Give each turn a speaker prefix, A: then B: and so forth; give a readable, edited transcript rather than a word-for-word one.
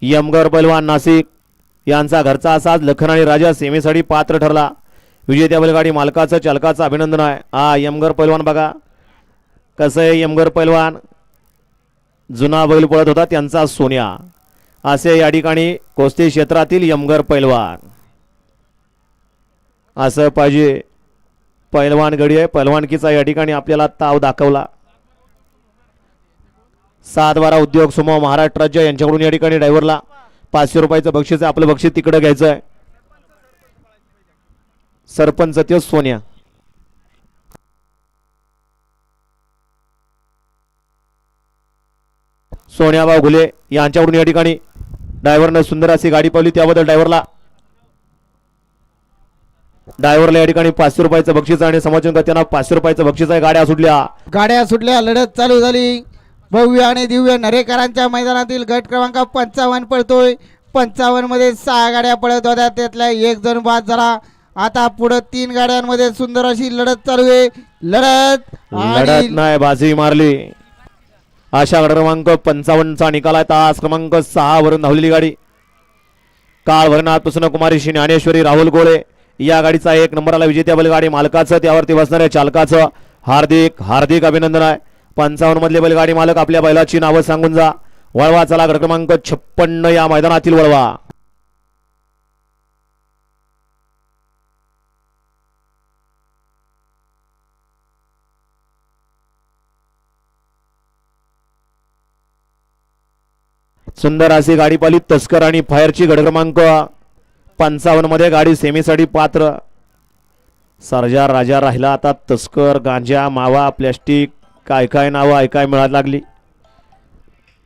A: यमगर पैलवान नाशिक यांचा घरचा असाच लखन आणि राजा सेमीसाठी पात्र ठरला। विजेत्या बैलगाडी मालकाचं चालकाचं अभिनंदन आहे। हा यमगर पैलवान बघा कसं आहे, यमगर पैलवान जुना बैल पळत होता त्यांचा सोन्या, असे या ठिकाणी कुस्ती क्षेत्रातील यमगर पैलवान असं पाहिजे। पैलवान गडी आहे, पैलवानकीचा या ठिकाणी आपल्याला ताव दाखवला। 7-12 उद्योग समूह महाराष्ट्र राज्य यांच्याकडून या ठिकाणी ड्रायव्हरला 500 रुपयाचं बक्षीस आहे। आपलं बक्षीस तिकडे घ्यायचं आहे। सरपंच ते सोन्या सोन्याभाऊ घुले यांच्याकडून या ठिकाणी ड्रायव्हरने सुंदर अशी गाडी पावली, त्याबद्दल ड्रायव्हरला या ठिकाणी 500 रुपयाचं बक्षीस आणि समाजन त्यांना 500 रुपयाचं बक्षीस आहे। गाड्या सुटल्या,
B: लढत चालू झाली। भव्य आणि दिव्य नरेकरांच्या मैदानातील गट क्रमांक 55 पळतोय। 55 मध्ये 6 गाड्या पळत होत्या, त्यातल्या एक जण बाद झाला। आता पुढे 3 गाड्यांमध्ये सुंदर अशी लढत चालू आहे। लढत
A: नाही, बाजी मारली। अशा गट क्रमांक 55 चा निकाल आहे। तास क्रमांक 6 वरून धावलेली गाडी काळ भरनाथ प्रसन्न कुमारी श्री ज्ञानेश्वरी राहुल गोळे या गाडीचा 1 नंबरला विजेत्या बैलगाडी मालकाचं त्यावरती बसणाऱ्या चालकाचं हार्दिक हार्दिक अभिनंदन आहे। 55 मधले बैलगाडी मालक आपल्या बैलाची नावं सांगून जा। वळवा चला, गट क्रमांक 56 या मैदानातील वळवा। सुंदर अशी गाडी पाली तस्कर आणि फायरची गट क्रमांक 55 मध्ये गाडी सेमीसाठी पात्र। सर्जा राजा राहिला, आता तस्कर गांजा मावा प्लॅस्टिक काय काय नावं ऐकाय मिळायला लागली।